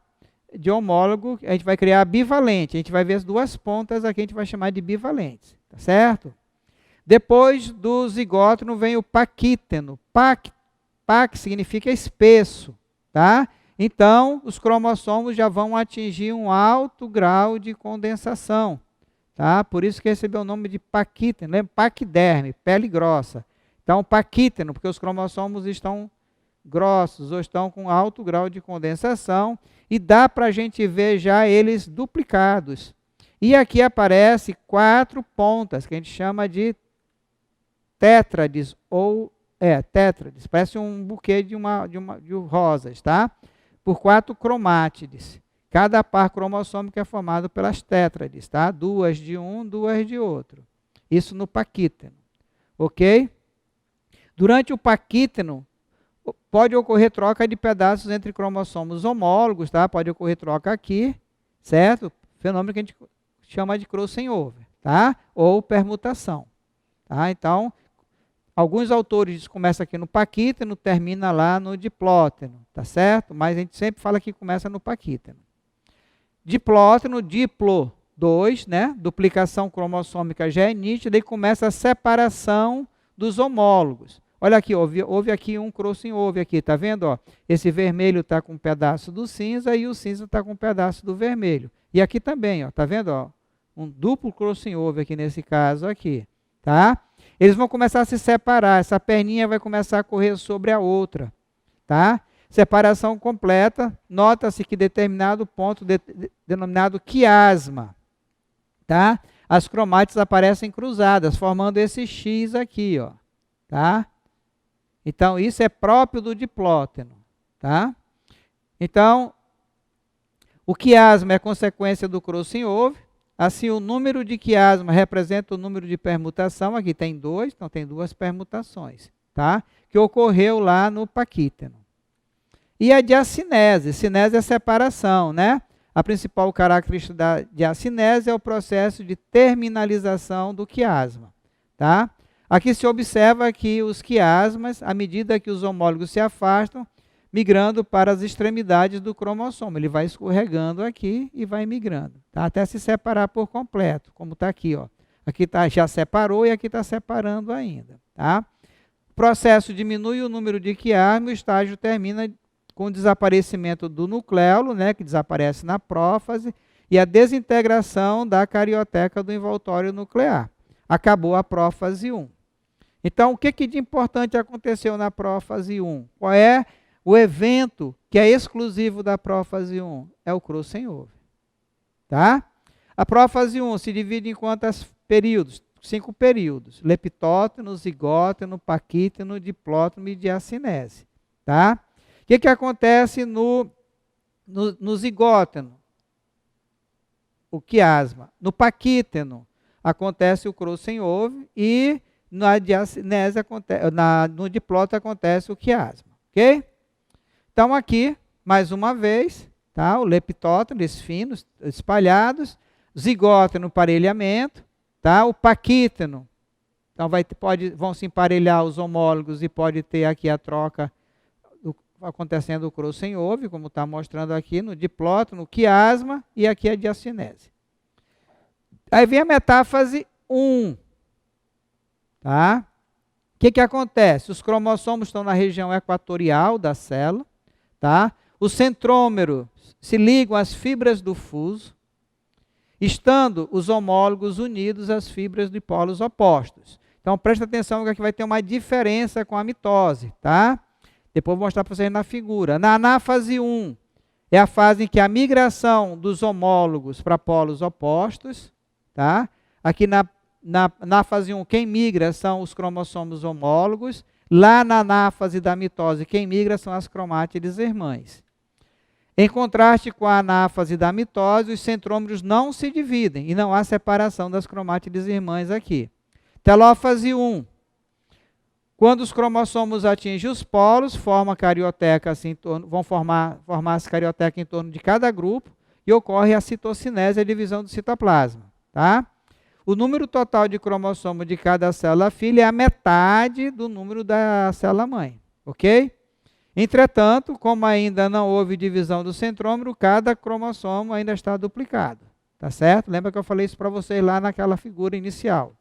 de homólogo, a gente vai criar bivalente. A gente vai ver as duas pontas aqui, a gente vai chamar de bivalentes, tá certo? Depois do zigóteno vem o paquíteno. Pac significa espesso, tá? Então, os cromossomos já vão atingir um alto grau de condensação, tá? Por isso que recebeu o nome de paquíteno. Lembra? Paquiderme, pele grossa. Então, paquíteno, porque os cromossomos estão grossos ou estão com alto grau de condensação e dá para a gente ver já eles duplicados. E aqui aparece 4 pontas, que a gente chama de tétrades, tétrades, parece um buquê de rosas, tá? Por 4 cromátides. Cada par cromossômico é formado pelas tétrades, tá? 2 de um, 2 de outro. Isso no paquíteno, ok? Durante o paquíteno, pode ocorrer troca de pedaços entre cromossomos homólogos, tá? Pode ocorrer troca aqui, certo? Fenômeno que a gente chama de crossing over, tá? Ou permutação, tá? Então, alguns autores começam aqui no paquíteno, termina lá no diplóteno, tá certo? Mas a gente sempre fala que começa no paquíteno. Diplóteno, diplo 2, né? Duplicação cromossômica já é nítida e começa a separação dos homólogos. Olha aqui, houve aqui um crossing over aqui, tá vendo? Ó? Esse vermelho está com um pedaço do cinza e o cinza está com um pedaço do vermelho. E aqui também, ó, tá vendo? Ó? Um duplo crossing over aqui nesse caso aqui, tá? Eles vão começar a se separar, essa perninha vai começar a correr sobre a outra, tá? Separação completa, nota-se que determinado ponto denominado quiasma, tá? As cromátides aparecem cruzadas, formando esse X aqui, ó, tá? Então, isso é próprio do diplóteno, tá? Então, o quiasma é consequência do crossing over. Assim, o número de quiasma representa o número de permutação. Aqui tem 2, então tem 2 permutações, tá? Que ocorreu lá no paquíteno. E a diacinese. Cinese é separação, né? A principal característica da diacinese é o processo de terminalização do quiasma, tá? Aqui se observa que os quiasmas, à medida que os homólogos se afastam, migrando para as extremidades do cromossomo. Ele vai escorregando aqui e vai migrando, tá? Até se separar por completo, como está aqui, ó. Aqui já separou e aqui está separando ainda, tá? O processo diminui o número de quiasmas, o estágio termina com o desaparecimento do nucleolo, né, que desaparece na prófase, e a desintegração da carioteca do envoltório nuclear. Acabou a prófase 1. Então, o que de importante aconteceu na prófase 1? Qual é o evento que é exclusivo da prófase 1? É o crossing over, tá? A prófase 1 se divide em quantos períodos? 5 períodos. Leptóteno, zigóteno, paquíteno, diplóteno e diacinese, tá? O que acontece no zigóteno? O quiasma. No paquíteno acontece o crossing over e na diacinese no diplóteno acontece o quiasma, ok? Então aqui, mais uma vez, tá? O leptóteno, esses finos espalhados, zigóteno, parelhamento, tá? O paquíteno, então vão se emparelhar os homólogos e pode ter aqui a troca acontecendo o crossing over, como está mostrando aqui no diplóteno, no quiasma e aqui a diacinese. Aí vem a metáfase 1. Tá? O que acontece? Os cromossomos estão na região equatorial da célula, tá? O centrômero se ligam às fibras do fuso, estando os homólogos unidos às fibras de polos opostos. Então, presta atenção que aqui vai ter uma diferença com a mitose, tá? Depois vou mostrar para vocês na figura. Na anáfase 1, é a fase em que a migração dos homólogos para polos opostos, tá? Aqui na fase 1, quem migra são os cromossomos homólogos. Lá na anáfase da mitose, quem migra são as cromátides irmãs. Em contraste com a anáfase da mitose, os centrômeros não se dividem e não há separação das cromátides irmãs aqui. Telófase 1. Quando os cromossomos atingem os polos, forma carioteca assim, vão formar as cariotecas em torno de cada grupo e ocorre a citocinese, a divisão do citoplasma, tá? O número total de cromossomos de cada célula filha é a metade do número da célula mãe, ok? Entretanto, como ainda não houve divisão do centrômero, cada cromossomo ainda está duplicado, tá certo? Lembra que eu falei isso para vocês lá naquela figura inicial.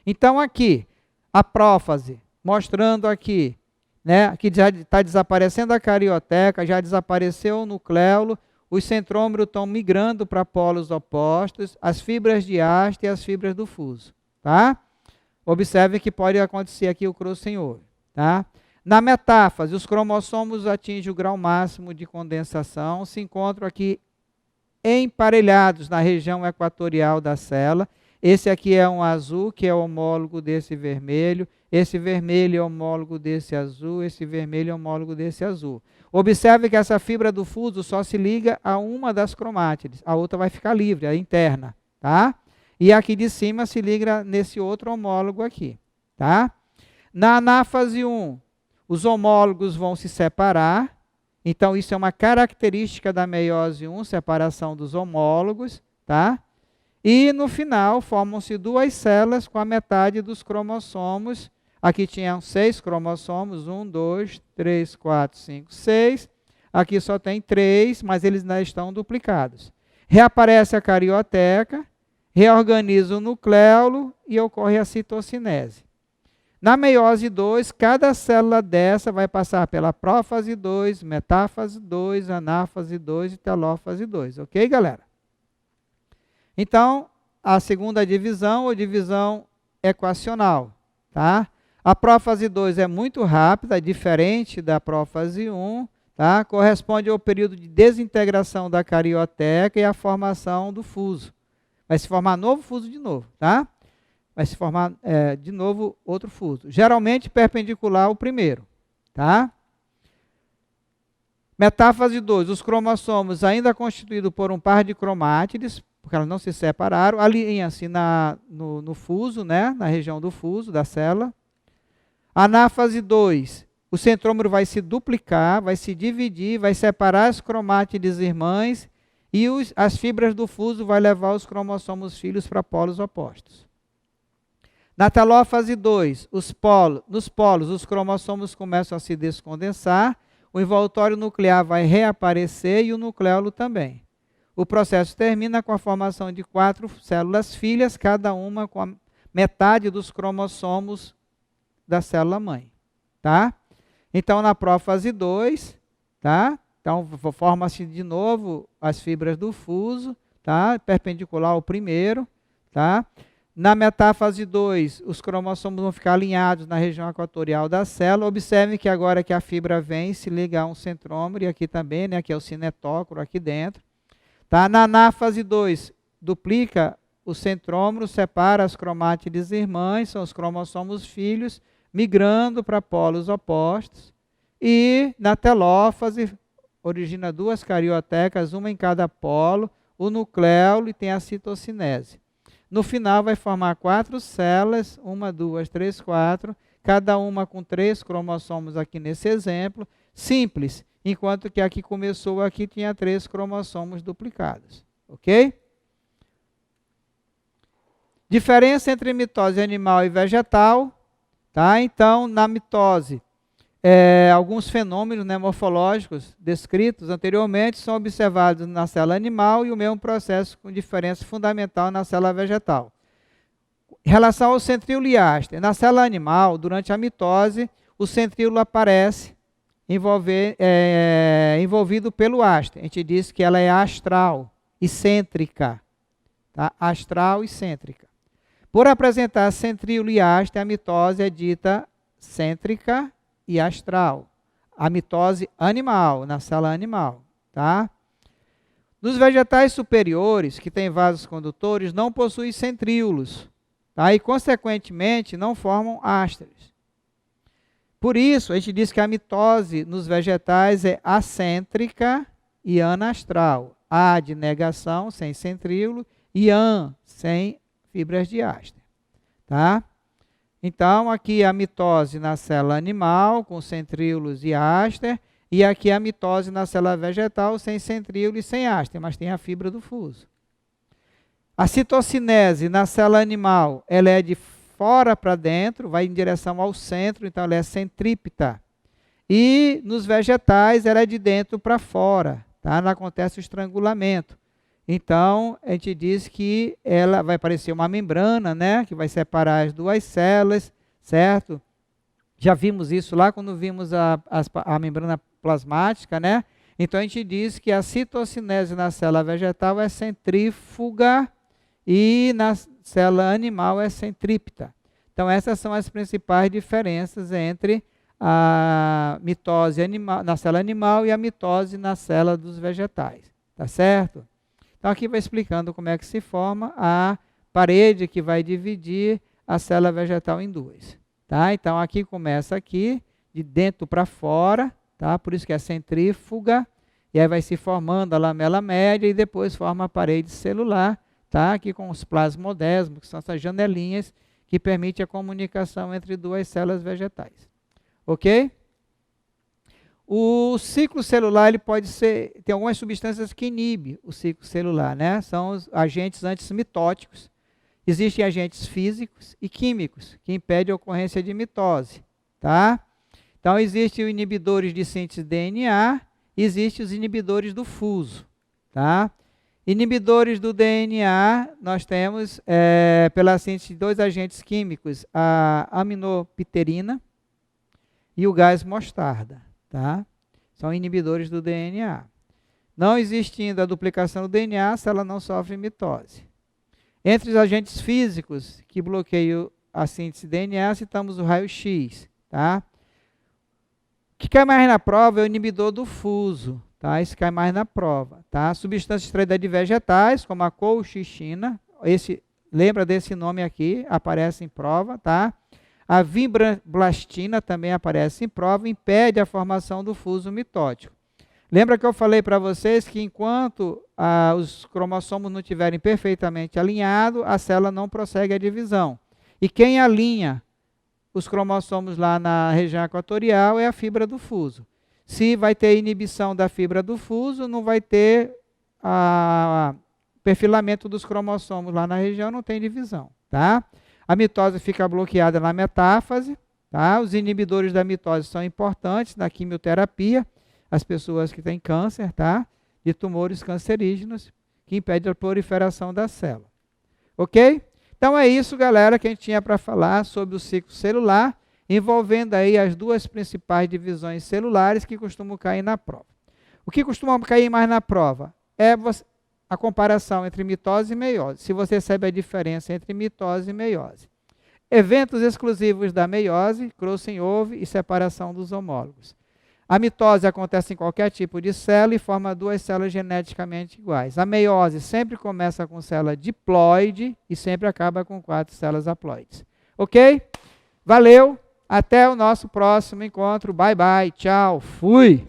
Então aqui, a prófase, mostrando aqui, né, que já está desaparecendo a carioteca, já desapareceu o nucleolo, os centrômeros estão migrando para polos opostos, as fibras de haste e as fibras do fuso, tá? Observe que pode acontecer aqui o crossing over, tá? Na metáfase, os cromossomos atingem o grau máximo de condensação, se encontram aqui emparelhados na região equatorial da célula. Esse aqui é um azul, que é homólogo desse vermelho. Esse vermelho é homólogo desse azul. Esse vermelho é homólogo desse azul. Observe que essa fibra do fuso só se liga a uma das cromátides. A outra vai ficar livre, a interna, tá? E aqui de cima se liga nesse outro homólogo aqui, tá? Na anáfase 1, os homólogos vão se separar. Então, isso é uma característica da meiose 1, separação dos homólogos, tá? E, no final, formam-se duas células com a metade dos cromossomos. Aqui tinham 6 cromossomos, 1, 2, 3, 4, 5, 6. Aqui só tem 3, mas eles ainda estão duplicados. Reaparece a carioteca, reorganiza o nucleolo e ocorre a citocinese. Na meiose 2, cada célula dessa vai passar pela prófase 2, metáfase 2, anáfase 2 e telófase 2. Ok, galera? Então, a segunda divisão, ou divisão equacional, tá? A prófase 2 é muito rápida, diferente da prófase 1, tá? Corresponde ao período de desintegração da carioteca e a formação do fuso. Vai se formar novo fuso de novo, tá? Vai se formar de novo outro fuso. Geralmente perpendicular ao primeiro, tá? Metáfase 2, os cromossomos ainda constituídos por um par de cromátides, porque elas não se separaram, alinham-se no fuso, né? Na região do fuso da célula. Anáfase 2, o centrômero vai se duplicar, vai se dividir, vai separar as cromátides irmãs e as fibras do fuso vai levar os cromossomos filhos para polos opostos. Na telófase 2, nos polos, os cromossomos começam a se descondensar, o envoltório nuclear vai reaparecer e o nucleolo também. O processo termina com a formação de 4 células filhas, cada uma com a metade dos cromossomos da célula mãe, tá? Então, na prófase 2, tá? Então, forma-se de novo as fibras do fuso, tá? Perpendicular ao primeiro, tá? Na metáfase 2, os cromossomos vão ficar alinhados na região equatorial da célula. Observe que agora que a fibra vem, se liga a um centrômero, e aqui também, né? Aqui é o cinetócoro, aqui dentro. Tá? Na anáfase 2, duplica o centrômero, separa as cromátides irmãs, são os cromossomos filhos, migrando para polos opostos. E na telófase, origina 2 cariotecas, uma em cada polo, o nucleolo e tem a citocinese. No final vai formar 4 células, 1, 2, 3, 4, cada uma com 3 cromossomos aqui nesse exemplo, simples, enquanto que aqui começou, aqui tinha 3 cromossomos duplicados, ok? Diferença entre mitose animal e vegetal, tá? Então, na mitose, alguns fenômenos, né, morfológicos descritos anteriormente são observados na célula animal e o mesmo processo com diferença fundamental na célula vegetal. Em relação ao centríolo e haster, na célula animal, durante a mitose, o centríolo aparece envolvido pelo haster. A gente diz que ela é astral e cêntrica, tá? Astral e cêntrica. Por apresentar centríolo e haster, a mitose é dita cêntrica e astral. A mitose animal, na célula animal, tá? Nos vegetais superiores, que têm vasos condutores, não possuem centríolos, tá? E, consequentemente, não formam ásteres. Por isso, a gente diz que a mitose nos vegetais é acêntrica e anastral. A de negação, sem centríolo, e an, sem fibras de áster, tá? Então, aqui a mitose na célula animal, com centríolos e áster, e aqui a mitose na célula vegetal, sem centríolo e sem áster, mas tem a fibra do fuso. A citocinese na célula animal, ela é de fora para dentro, vai em direção ao centro, então ela é centrípeta. E nos vegetais, ela é de dentro para fora, tá? Não acontece o estrangulamento. Então, a gente diz que ela vai parecer uma membrana, né, que vai separar as duas células, certo? Já vimos isso lá quando vimos a membrana plasmática, né? Então, a gente diz que a citocinese na célula vegetal é centrífuga e na célula animal é centrípeta. Então, essas são as principais diferenças entre a mitose na célula animal e a mitose na célula dos vegetais. Tá certo? Então aqui vai explicando como é que se forma a parede que vai dividir a célula vegetal em duas. Tá? Então aqui começa aqui, de dentro para fora, tá? Por isso que é centrífuga, e aí vai se formando a lamela média e depois forma a parede celular, tá? Aqui com os plasmodesmos, que são essas janelinhas que permitem a comunicação entre duas células vegetais. Ok? O ciclo celular, ele pode ser, tem algumas substâncias que inibem o ciclo celular, né? São os agentes antimitóticos. Existem agentes físicos e químicos que impedem a ocorrência de mitose, tá? Então, existem os inibidores de síntese de DNA, existem os inibidores do fuso, tá? Inibidores do DNA, nós temos, pela síntese de dois agentes químicos, a aminopterina e o gás mostarda. Tá? São inibidores do DNA. Não existindo a duplicação do DNA, a célula não sofre mitose. Entre os agentes físicos que bloqueiam a síntese de DNA, citamos o raio-x. Tá? O que cai mais na prova é o inibidor do fuso. Tá? Isso cai mais na prova. Tá? Substâncias extraídas de vegetais, como a colchicina, lembra desse nome aqui, aparece em prova, tá? A fibroblastina também aparece em prova, impede a formação do fuso mitótico. Lembra que eu falei para vocês que enquanto os cromossomos não estiverem perfeitamente alinhados, a célula não prossegue a divisão. E quem alinha os cromossomos lá na região equatorial é a fibra do fuso. Se vai ter inibição da fibra do fuso, não vai ter perfilamento dos cromossomos lá na região, não tem divisão, tá? A mitose fica bloqueada na metáfase, tá? Os inibidores da mitose são importantes na quimioterapia, as pessoas que têm câncer, tá? De tumores cancerígenos, que impedem a proliferação da célula. Ok? Então é isso, galera, que a gente tinha para falar sobre o ciclo celular, envolvendo aí as duas principais divisões celulares que costumam cair na prova. O que costuma cair mais na prova é a comparação entre mitose e meiose, se você sabe a diferença entre mitose e meiose. Eventos exclusivos da meiose, Crossen-Oove e separação dos homólogos. A mitose acontece em qualquer tipo de célula e forma duas células geneticamente iguais. A meiose sempre começa com célula diploide e sempre acaba com 4 células haploides. Ok? Valeu, até o nosso próximo encontro. Bye, bye, tchau, fui!